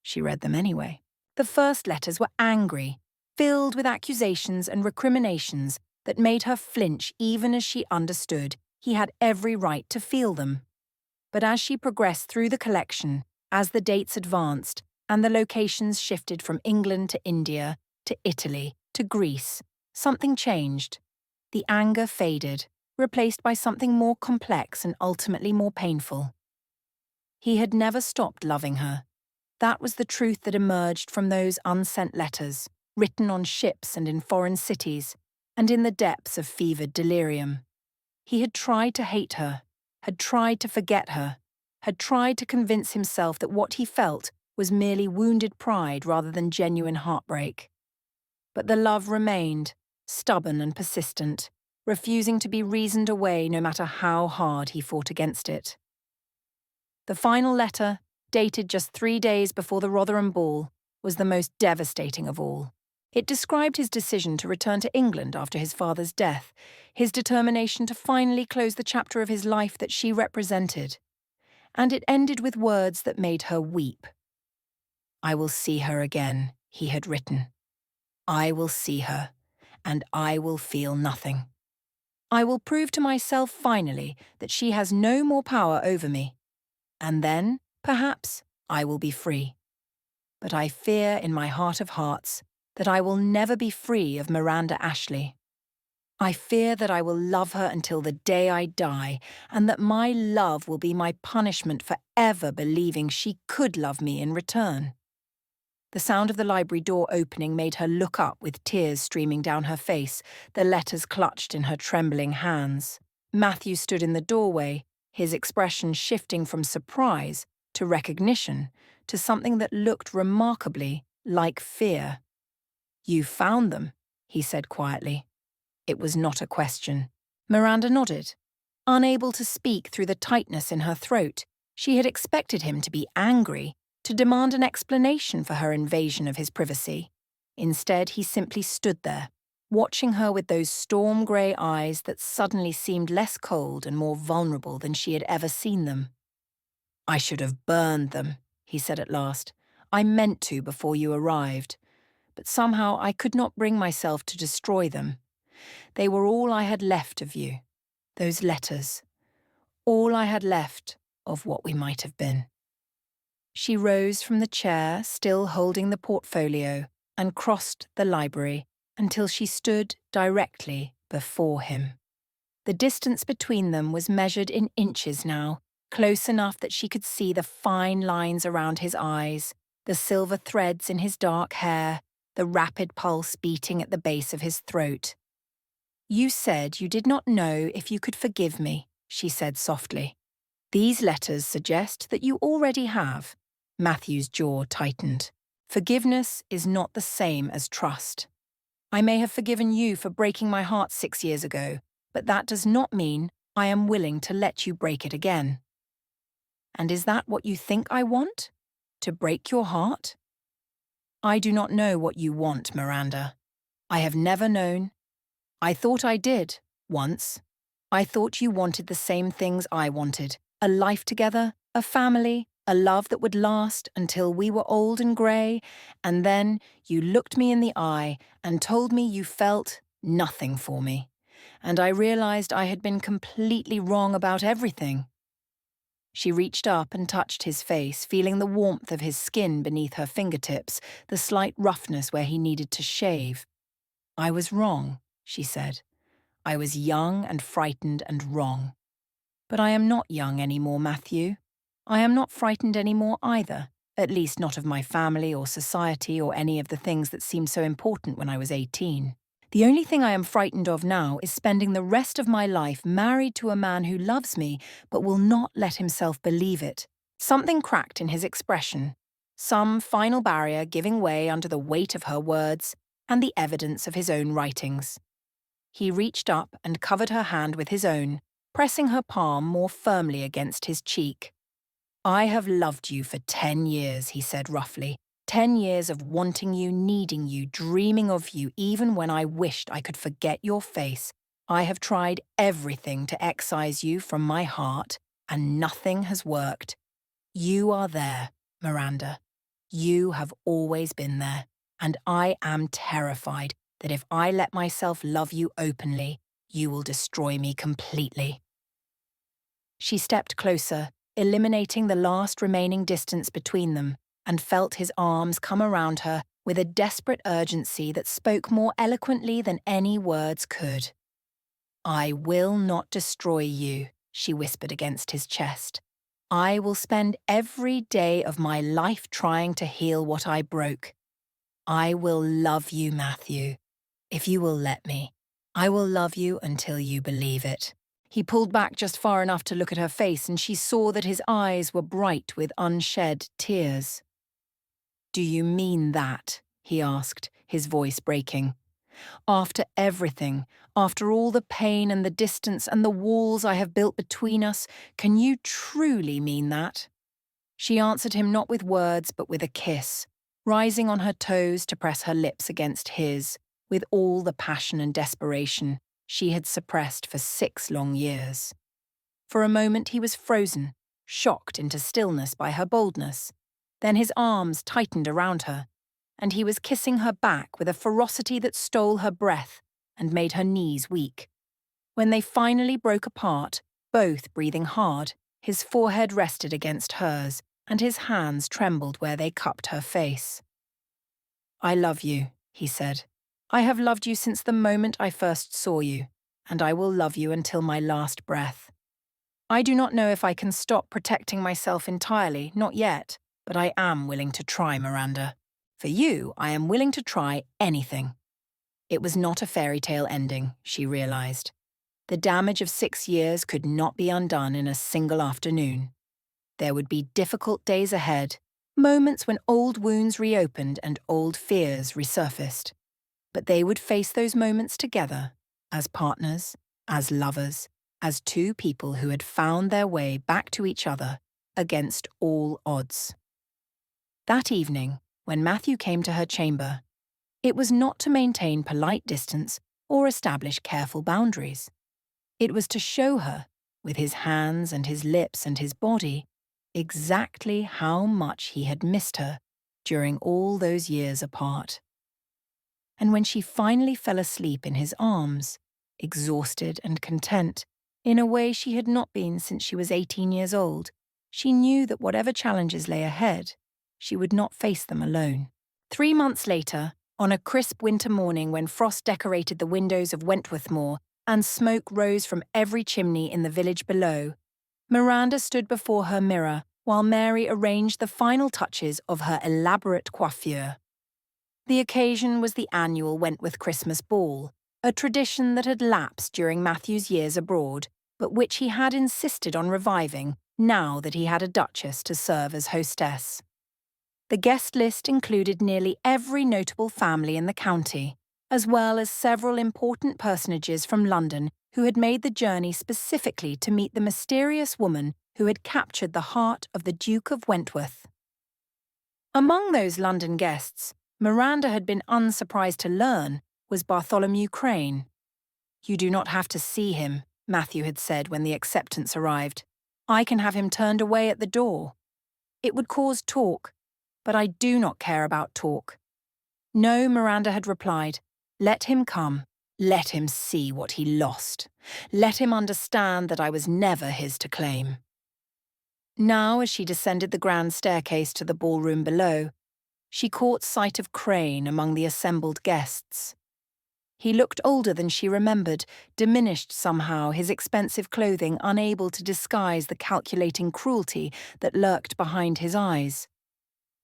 She read them anyway. The first letters were angry, filled with accusations and recriminations that made her flinch even as she understood he had every right to feel them. But as she progressed through the collection, as the dates advanced and the locations shifted from England to India, to Italy, to Greece, something changed. The anger faded, replaced by something more complex and ultimately more painful. He had never stopped loving her. That was the truth that emerged from those unsent letters, written on ships and in foreign cities, and in the depths of fevered delirium. He had tried to hate her, had tried to forget her, had tried to convince himself that what he felt was merely wounded pride rather than genuine heartbreak. But the love remained, stubborn and persistent, refusing to be reasoned away no matter how hard he fought against it. The final letter, dated just 3 days before the Rotherham ball, was the most devastating of all. It described his decision to return to England after his father's death, his determination to finally close the chapter of his life that she represented. And it ended with words that made her weep. "I will see her again," he had written. "I will see her, and I will feel nothing. I will prove to myself finally that she has no more power over me. And then, perhaps, I will be free. But I fear in my heart of hearts that I will never be free of Miranda Ashley. I fear that I will love her until the day I die, and that my love will be my punishment for ever believing she could love me in return." The sound of the library door opening made her look up with tears streaming down her face, the letters clutched in her trembling hands. Matthew stood in the doorway, his expression shifting from surprise to recognition to something that looked remarkably like fear. "You found them," he said quietly. It was not a question. Miranda nodded. Unable to speak through the tightness in her throat, she had expected him to be angry, to demand an explanation for her invasion of his privacy. Instead, he simply stood there, watching her with those storm-grey eyes that suddenly seemed less cold and more vulnerable than she had ever seen them. "I should have burned them," he said at last. "I meant to before you arrived, but somehow I could not bring myself to destroy them. They were all I had left of you, those letters, all I had left of what we might have been." She rose from the chair, still holding the portfolio, and crossed the library until she stood directly before him. The distance between them was measured in inches now, close enough that she could see the fine lines around his eyes, the silver threads in his dark hair, the rapid pulse beating at the base of his throat. "You said you did not know if you could forgive me," she said softly. "These letters suggest that you already have." Matthew's jaw tightened. "Forgiveness is not the same as trust. I may have forgiven you for breaking my heart 6 years ago, but that does not mean I am willing to let you break it again." "And is that what you think I want? To break your heart?" "I do not know what you want, Miranda. I have never known. I thought I did, once. I thought you wanted the same things I wanted. A life together, a family, a love that would last until we were old and grey, and then you looked me in the eye and told me you felt nothing for me. And I realized I had been completely wrong about everything." She reached up and touched his face, feeling the warmth of his skin beneath her fingertips, the slight roughness where he needed to shave. "I was wrong," she said. "I was young and frightened and wrong. But I am not young anymore, Matthew. I am not frightened anymore either, at least not of my family or society or any of the things that seemed so important when I was 18. The only thing I am frightened of now is spending the rest of my life married to a man who loves me but will not let himself believe it." Something cracked in his expression, some final barrier giving way under the weight of her words and the evidence of his own writings. He reached up and covered her hand with his own, pressing her palm more firmly against his cheek. "I have loved you for 10 years, he said roughly. 10 years of wanting you, needing you, dreaming of you, even when I wished I could forget your face. I have tried everything to excise you from my heart, and nothing has worked. You are there, Miranda. You have always been there, and I am terrified that if I let myself love you openly, you will destroy me completely." She stepped closer, eliminating the last remaining distance between them, and felt his arms come around her with a desperate urgency that spoke more eloquently than any words could. "I will not destroy you," she whispered against his chest. "I will spend every day of my life trying to heal what I broke. I will love you, Matthew, if you will let me. I will love you until you believe it." He pulled back just far enough to look at her face, and she saw that his eyes were bright with unshed tears. "Do you mean that?" he asked, his voice breaking. "After everything, after all the pain and the distance and the walls I have built between us, can you truly mean that?" She answered him not with words but with a kiss, rising on her toes to press her lips against his, with all the passion and desperation she had suppressed for 6 long years. For a moment he was frozen, shocked into stillness by her boldness. Then his arms tightened around her, and he was kissing her back with a ferocity that stole her breath and made her knees weak. When they finally broke apart, both breathing hard, his forehead rested against hers, and his hands trembled where they cupped her face. "I love you," he said. "I have loved you since the moment I first saw you, and I will love you until my last breath. I do not know if I can stop protecting myself entirely, not yet, but I am willing to try, Miranda. For you, I am willing to try anything." It was not a fairy tale ending, she realized. The damage of 6 years could not be undone in a single afternoon. There would be difficult days ahead, moments when old wounds reopened and old fears resurfaced. But they would face those moments together, as partners, as lovers, as two people who had found their way back to each other against all odds. That evening, when Matthew came to her chamber, it was not to maintain polite distance or establish careful boundaries. It was to show her, with his hands and his lips and his body, exactly how much he had missed her during all those years apart. And when she finally fell asleep in his arms, exhausted and content, in a way she had not been since she was 18 years old, she knew that whatever challenges lay ahead, she would not face them alone. 3 months later, on a crisp winter morning when frost decorated the windows of Wentworth Moor and smoke rose from every chimney in the village below, Miranda stood before her mirror while Mary arranged the final touches of her elaborate coiffure. The occasion was the annual Wentworth Christmas Ball, a tradition that had lapsed during Matthew's years abroad, but which he had insisted on reviving now that he had a duchess to serve as hostess. The guest list included nearly every notable family in the county, as well as several important personages from London who had made the journey specifically to meet the mysterious woman who had captured the heart of the Duke of Wentworth. Among those London guests, Miranda had been unsurprised to learn, was Bartholomew Crane. "You do not have to see him," Matthew had said when the acceptance arrived. "I can have him turned away at the door. It would cause talk, but I do not care about talk." "No," Miranda had replied. "Let him come. Let him see what he lost. Let him understand that I was never his to claim." Now, as she descended the grand staircase to the ballroom below, she caught sight of Crane among the assembled guests. He looked older than she remembered, diminished somehow, his expensive clothing unable to disguise the calculating cruelty that lurked behind his eyes.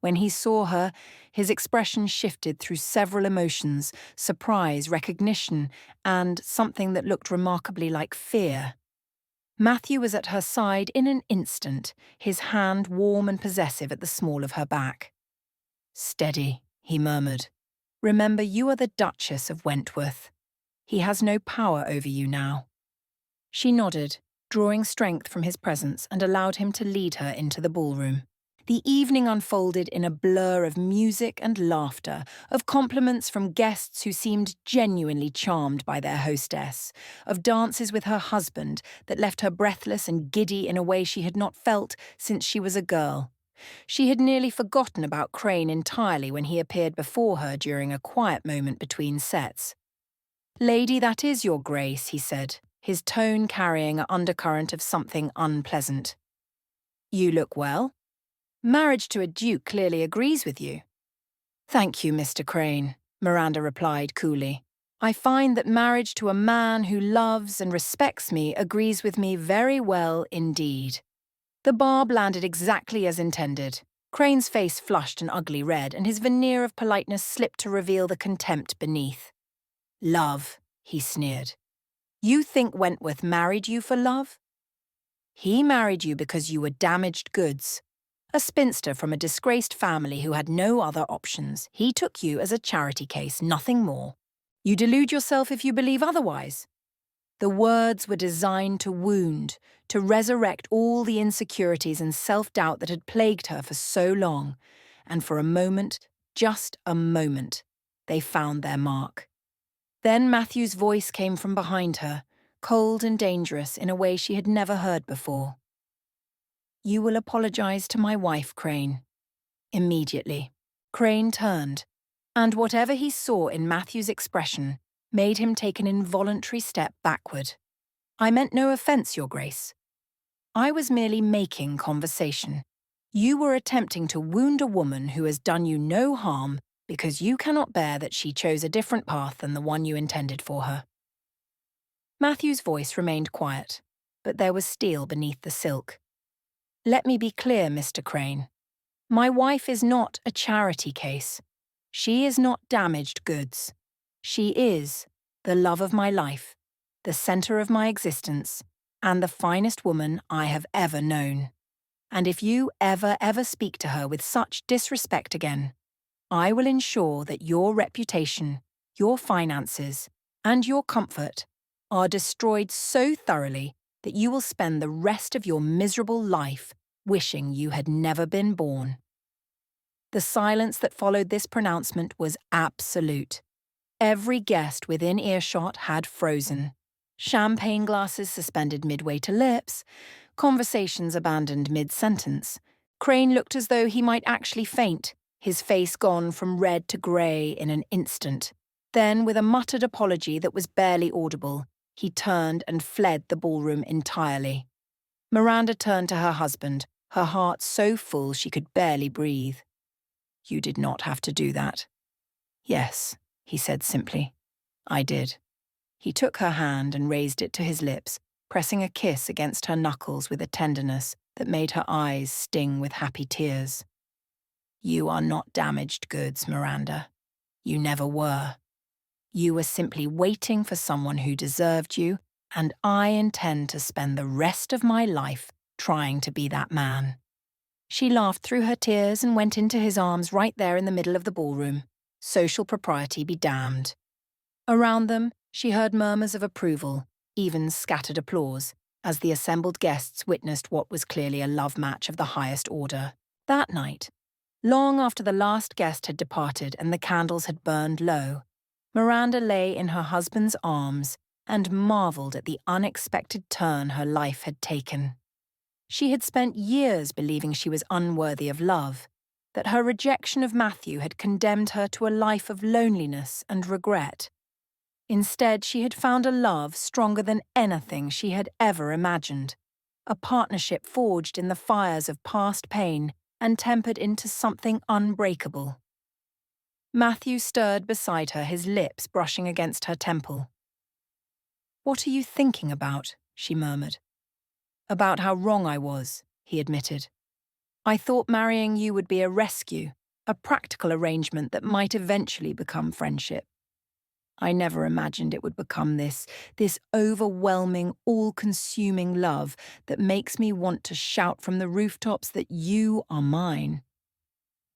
When he saw her, his expression shifted through several emotions: surprise, recognition, and something that looked remarkably like fear. Matthew was at her side in an instant, his hand warm and possessive at the small of her back. "Steady," he murmured. "Remember, you are the Duchess of Wentworth. He has no power over you now." She nodded, drawing strength from his presence, and allowed him to lead her into the ballroom. The evening unfolded in a blur of music and laughter, of compliments from guests who seemed genuinely charmed by their hostess, of dances with her husband that left her breathless and giddy in a way she had not felt since she was a girl. She had nearly forgotten about Crane entirely when he appeared before her during a quiet moment between sets. "Lady, that is your grace," he said, his tone carrying an undercurrent of something unpleasant. "You look well. Marriage to a duke clearly agrees with you." "Thank you, Mr. Crane," Miranda replied coolly. "I find that marriage to a man who loves and respects me agrees with me very well indeed." The barb landed exactly as intended. Crane's face flushed an ugly red, and his veneer of politeness slipped to reveal the contempt beneath. "Love," he sneered. "You think Wentworth married you for love? He married you because you were damaged goods. A spinster from a disgraced family who had no other options. He took you as a charity case, nothing more. You delude yourself if you believe otherwise." The words were designed to wound, to resurrect all the insecurities and self-doubt that had plagued her for so long, and for a moment, just a moment, they found their mark. Then Matthew's voice came from behind her, cold and dangerous in a way she had never heard before. "You will apologize to my wife, Crane." Immediately, Crane turned, and whatever he saw in Matthew's expression made him take an involuntary step backward. "I meant no offense, Your Grace. I was merely making conversation. You were attempting to wound a woman who has done you no harm because you cannot bear that she chose a different path than the one you intended for her." Matthew's voice remained quiet, but there was steel beneath the silk. "Let me be clear, Mr. Crane. My wife is not a charity case. She is not damaged goods. She is the love of my life, the center of my existence, and the finest woman I have ever known. And if you ever speak to her with such disrespect again, I will ensure that your reputation, your finances, and your comfort are destroyed so thoroughly that you will spend the rest of your miserable life wishing you had never been born. The silence that followed this pronouncement was absolute. Every guest within earshot had frozen. Champagne glasses suspended midway to lips, conversations abandoned mid-sentence. Crane looked as though he might actually faint, his face gone from red to grey in an instant. Then, with a muttered apology that was barely audible, he turned and fled the ballroom entirely. Miranda turned to her husband, her heart so full she could barely breathe. "You did not have to do that." "Yes," he said simply. "I did." He took her hand and raised it to his lips, pressing a kiss against her knuckles with a tenderness that made her eyes sting with happy tears. "You are not damaged goods, Miranda. You never were. You were simply waiting for someone who deserved you, and I intend to spend the rest of my life trying to be that man." She laughed through her tears and went into his arms right there in the middle of the ballroom. Social propriety be damned. Around them, she heard murmurs of approval, even scattered applause, as the assembled guests witnessed what was clearly a love match of the highest order. That night, long after the last guest had departed and the candles had burned low, Miranda lay in her husband's arms and marveled at the unexpected turn her life had taken. She had spent years believing she was unworthy of love, that her rejection of Matthew had condemned her to a life of loneliness and regret. Instead, she had found a love stronger than anything she had ever imagined, a partnership forged in the fires of past pain and tempered into something unbreakable. Matthew stirred beside her, his lips brushing against her temple. "What are you thinking about?" she murmured. "About how wrong I was," he admitted. "I thought marrying you would be a rescue, a practical arrangement that might eventually become friendship. I never imagined it would become this overwhelming, all-consuming love that makes me want to shout from the rooftops that you are mine."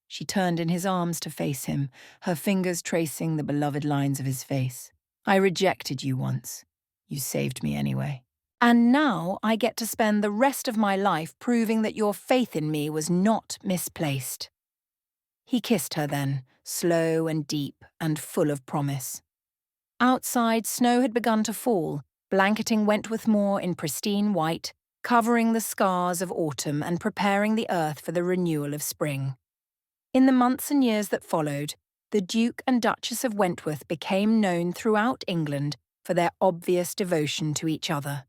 She turned in his arms to face him, her fingers tracing the beloved lines of his face. "I rejected you once. You saved me anyway. And now I get to spend the rest of my life proving that your faith in me was not misplaced." He kissed her then, slow and deep and full of promise. Outside, snow had begun to fall, blanketing Wentworth Moor in pristine white, covering the scars of autumn and preparing the earth for the renewal of spring. In the months and years that followed, the Duke and Duchess of Wentworth became known throughout England for their obvious devotion to each other.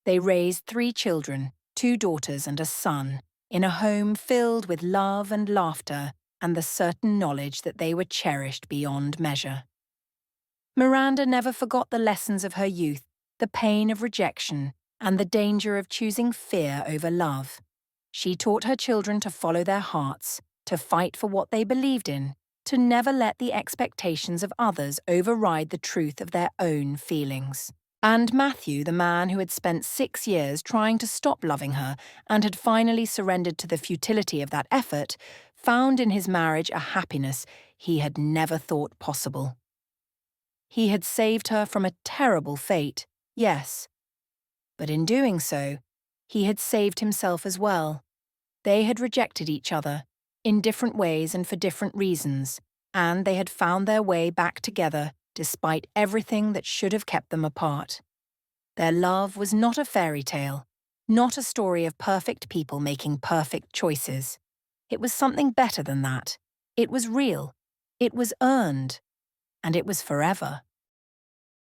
They raised 3 children, 2 daughters and a son, in a home filled with love and laughter and the certain knowledge that they were cherished beyond measure. Miranda never forgot the lessons of her youth, the pain of rejection, and the danger of choosing fear over love. She taught her children to follow their hearts, to fight for what they believed in, to never let the expectations of others override the truth of their own feelings. And Matthew, the man who had spent 6 years trying to stop loving her and had finally surrendered to the futility of that effort, found in his marriage a happiness he had never thought possible. He had saved her from a terrible fate, yes. But in doing so, he had saved himself as well. They had rejected each other, in different ways and for different reasons, and they had found their way back together despite everything that should have kept them apart. Their love was not a fairy tale, not a story of perfect people making perfect choices. It was something better than that. It was real. It was earned. And it was forever.